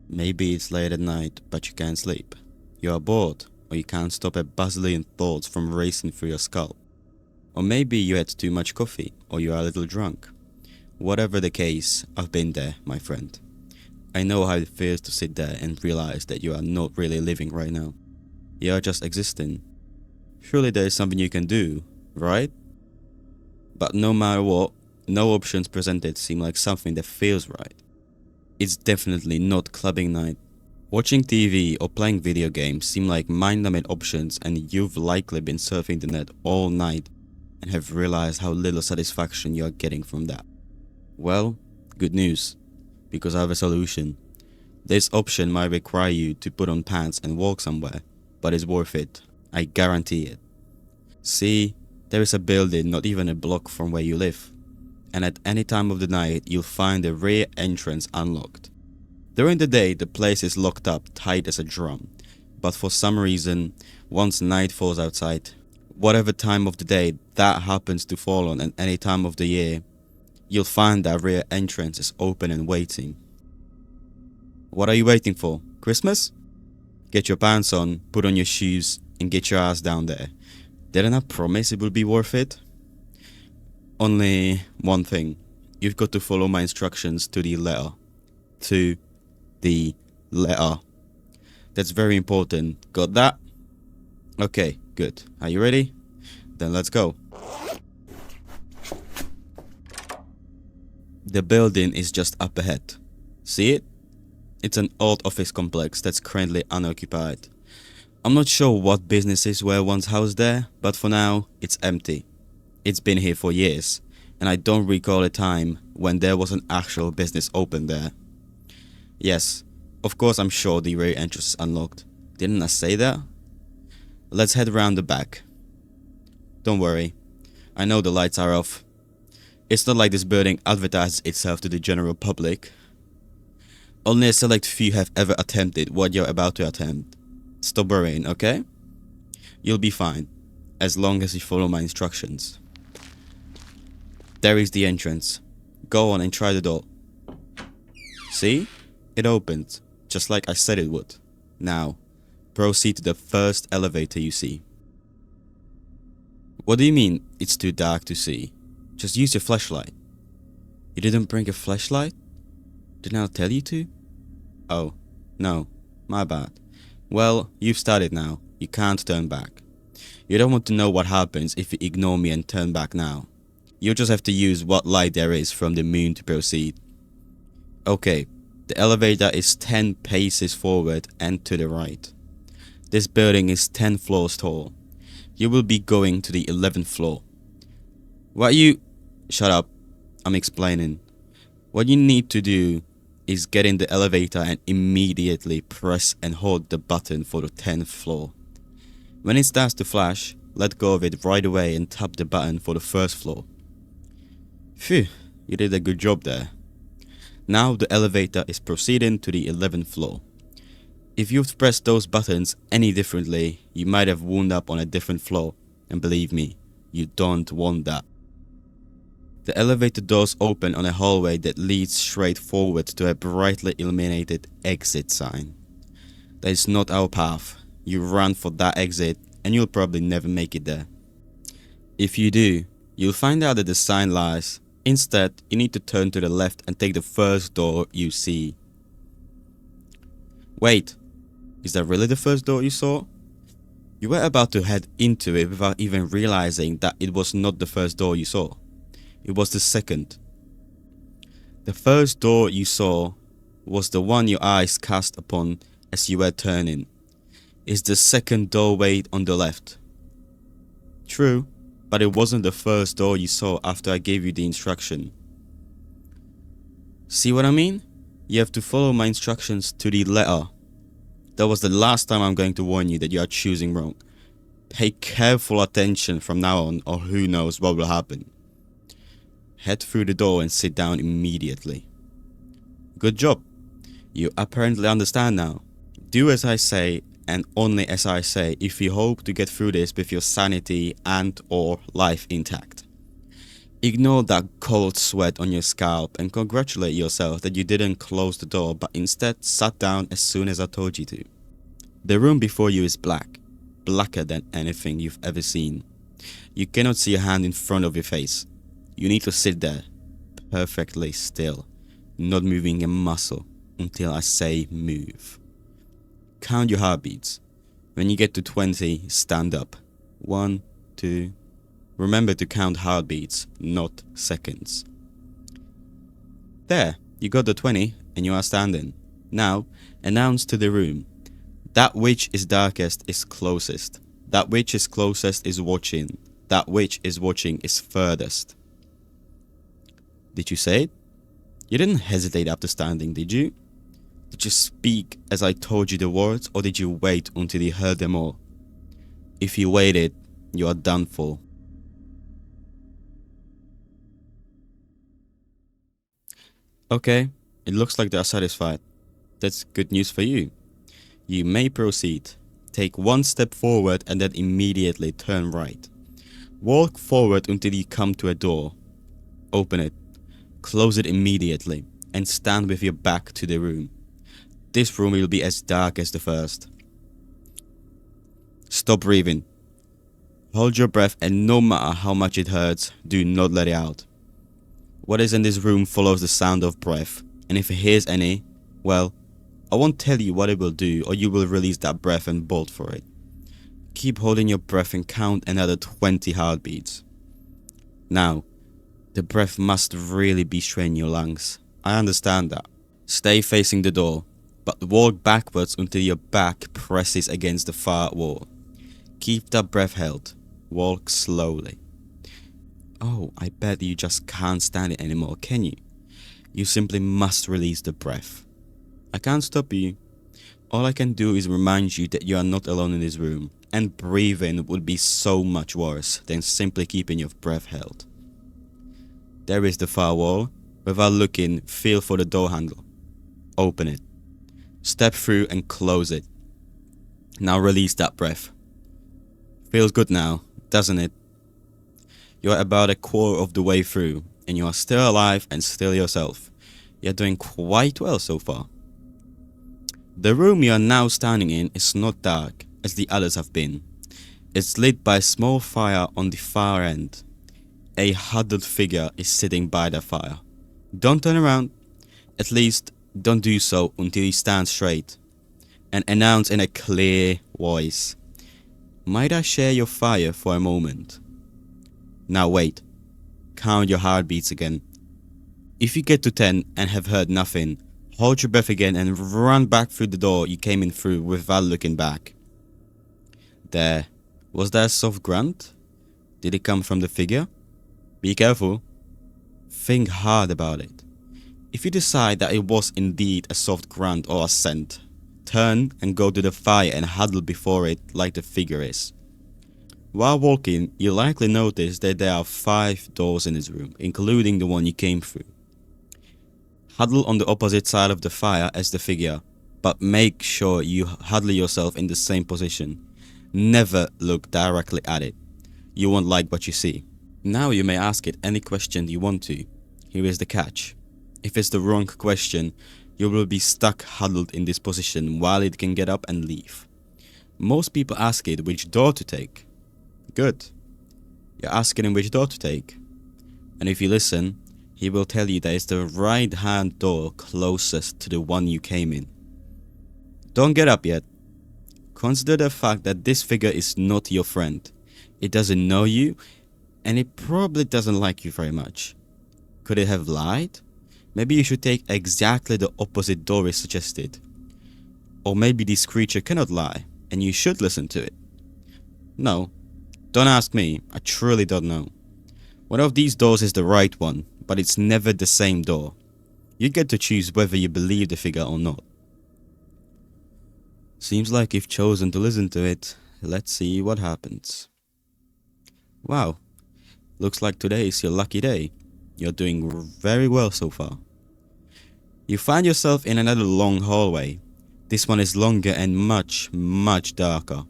Maybe it's late at night, but you can't sleep. You are bored, or you can't stop a bazillion thoughts from racing through your skull. Or maybe you had too much coffee, or you are a little drunk. Whatever the case, I've been there, my friend. I know how it feels to sit there and realize that you are not really living right now. You are just existing. Surely there is something you can do, right? But no matter what, no options presented seem like something that feels right. It's definitely not clubbing night. Watching TV or playing video games seem like mind-numbing options, and you've likely been surfing the net all night and have realized how little satisfaction you are getting from that. Well, good news, because I have a solution. This option might require you to put on pants and walk somewhere, but it's worth it. I guarantee it. See, there is a building not even a block from where you live, and at any time of the night you'll find the rear entrance unlocked. During the day the place is locked up tight as a drum, but for some reason, once night falls outside, whatever time of the day that happens to fall on at any time of the year, you'll find that rear entrance is open and waiting. What are you waiting for? Christmas? Get your pants on, put on your shoes, and get your ass down there. Didn't I promise it would be worth it? Only one thing. You've got to follow my instructions to the letter. To the letter. That's very important. Got that? Okay, good. Are you ready? Then let's go. The building is just up ahead. See it? It's an old office complex that's currently unoccupied. I'm not sure what businesses were once housed there, but for now, it's empty. It's been here for years, and I don't recall a time when there was an actual business open there. Yes, of course I'm sure the rear entrance is unlocked. Didn't I say that? Let's head around the back. Don't worry, I know the lights are off. It's not like this building advertises itself to the general public. Only a select few have ever attempted what you're about to attempt. Stop worrying, okay? You'll be fine, as long as you follow my instructions. There is the entrance. Go on and try the door. See? It opened, just like I said it would. Now, proceed to the first elevator you see. What do you mean, it's too dark to see? Just use your flashlight. You didn't bring a flashlight? Didn't I tell you to? Oh, no, my bad. Well, you've started now. You can't turn back. You don't want to know what happens if you ignore me and turn back now. You'll just have to use what light there is from the moon to proceed. Okay, the elevator is 10 paces forward and to the right. This building is 10 floors tall. You will be going to the 11th floor. Shut up. I'm explaining. What you need to do is get in the elevator and immediately press and hold the button for the 10th floor. When it starts to flash, let go of it right away and tap the button for the first floor. Phew, you did a good job there. Now the elevator is proceeding to the 11th floor. If you've pressed those buttons any differently, you might have wound up on a different floor, and believe me, you don't want that. The elevator doors open on a hallway that leads straight forward to a brightly illuminated exit sign. That is not our path. You run for that exit and you'll probably never make it there. If you do, you'll find out that the sign lies. Instead, you need to turn to the left and take the first door you see. Wait, is that really the first door you saw? You were about to head into it without even realizing that it was not the first door you saw. It was the second. The first door you saw was the one your eyes cast upon as you were turning. It's the second doorway on the left. True, but it wasn't the first door you saw after I gave you the instruction. See what I mean? You have to follow my instructions to the letter. That was the last time I'm going to warn you that you are choosing wrong. Pay careful attention from now on, or who knows what will happen. Head through the door and sit down immediately. Good job. You apparently understand now. Do as I say and only as I say if you hope to get through this with your sanity and or life intact. Ignore that cold sweat on your scalp and congratulate yourself that you didn't close the door but instead sat down as soon as I told you to. The room before you is black, blacker than anything you've ever seen. You cannot see a hand in front of your face. You need to sit there, perfectly still, not moving a muscle until I say move. Count your heartbeats. When you get to 20, stand up. 1, 2. Remember to count heartbeats, not seconds. There, you got the 20 and you are standing. Now, announce to the room. That which is darkest is closest. That which is closest is watching. That which is watching is furthest. Did you say it? You didn't hesitate after standing, did you? Did you speak as I told you the words, or did you wait until you heard them all? If you waited, you are done for. Okay, it looks like they are satisfied. That's good news for you. You may proceed. Take one step forward and then immediately turn right. Walk forward until you come to a door. Open it. Close it immediately and stand with your back to the room. This room will be as dark as the first. Stop breathing. Hold your breath and no matter how much it hurts, do not let it out. What is in this room follows the sound of breath, and if it hears any, well, I won't tell you what it will do or you will release that breath and bolt for it. Keep holding your breath and count another 20 heartbeats. Now, the breath must really be straining your lungs. I understand that. Stay facing the door, but walk backwards until your back presses against the far wall. Keep that breath held. Walk slowly. Oh, I bet you just can't stand it anymore, can you? You simply must release the breath. I can't stop you. All I can do is remind you that you are not alone in this room, and breathing would be so much worse than simply keeping your breath held. There is the far wall. Without looking, feel for the door handle. Open it. Step through and close it. Now release that breath. Feels good now, doesn't it? You are about a quarter of the way through, and you are still alive and still yourself. You are doing quite well so far. The room you are now standing in is not dark, as the others have been. It's lit by a small fire on the far end. A huddled figure is sitting by the fire. Don't turn around. At least, don't do so until you stand straight. And announce in a clear voice. Might I share your fire for a moment? Now wait. Count your heartbeats again. If you get to 10 and have heard nothing, hold your breath again and run back through the door you came in through without looking back. There. Was that a soft grunt? Did it come from the figure? Be careful. Think hard about it. If you decide that it was indeed a soft grunt or a scent, turn and go to the fire and huddle before it like the figure is. While walking, you likely notice that there are 5 doors in this room, including the one you came through. Huddle on the opposite side of the fire as the figure, but make sure you huddle yourself in the same position. Never look directly at it. You won't like what you see. Now you may ask it any question you want to. Here is the catch. If it's the wrong question, you will be stuck huddled in this position while it can get up and leave. Most people ask it which door to take. Good. You're asking him which door to take. And if you listen, he will tell you that it's the right hand door closest to the one you came in. Don't get up yet. Consider the fact that this figure is not your friend. It doesn't know you, and it probably doesn't like you very much. Could it have lied? Maybe you should take exactly the opposite door is suggested. Or maybe this creature cannot lie, and you should listen to it. No, don't ask me, I truly don't know. One of these doors is the right one, but it's never the same door. You get to choose whether you believe the figure or not. Seems like you've chosen to listen to it. Let's see what happens. Wow, looks like today is your lucky day. You're doing very well so far. You find yourself in another long hallway. This one is longer and much darker.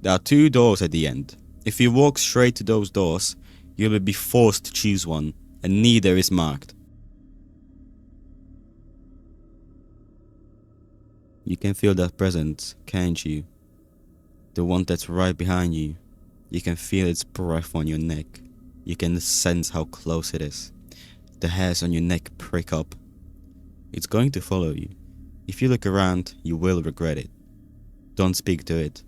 There are 2 doors at the end. If you walk straight to those doors, You will be forced to choose one, and neither is marked. You can feel that presence, can't you? The one that's right behind you. You can feel its breath on your neck. You can sense how close it is. The hairs on your neck prick up. It's going to follow you. If you look around, you will regret it. Don't speak to it.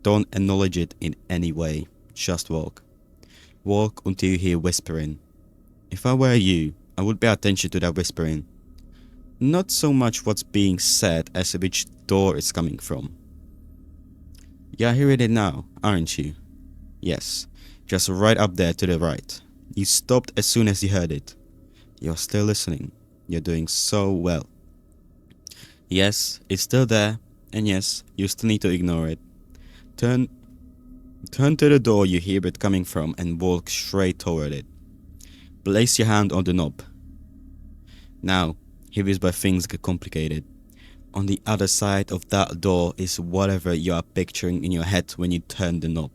Don't acknowledge it in any way. Just walk. Walk until you hear whispering. If I were you, I would pay attention to that whispering. Not so much what's being said as which door it's coming from. You're hearing it now, aren't you? Yes, just right up there to the right. You stopped as soon as you heard it. You're still listening. You're doing so well. Yes, it's still there, and yes, you still need to ignore it. Turn to the door you hear it coming from and walk straight toward it. Place your hand on the knob. Now, here is where things get complicated. On the other side of that door is whatever you are picturing in your head when you turn the knob.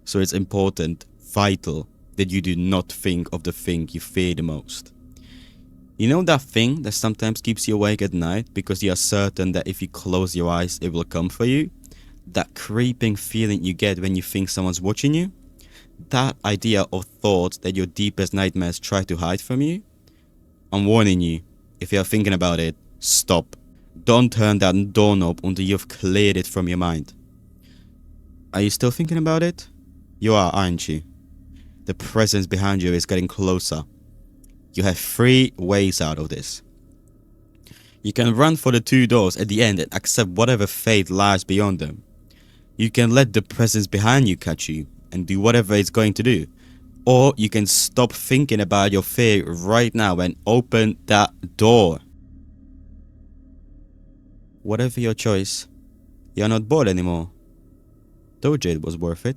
So it's important, vital, that you do not think of the thing you fear the most. You know that thing that sometimes keeps you awake at night because you are certain that if you close your eyes it will come for you? That creeping feeling you get when you think someone's watching you? That idea or thought that your deepest nightmares try to hide from you? I'm warning you, if you are thinking about it, stop. Don't turn that doorknob until you've cleared it from your mind. Are you still thinking about it? You are, aren't you? The presence behind you is getting closer. You have 3 ways out of this. You can run for the 2 doors at the end and accept whatever fate lies beyond them. You can let the presence behind you catch you and do whatever it's going to do. Or you can stop thinking about your fear right now and open that door. Whatever your choice, you're not bored anymore. Told you it was worth it.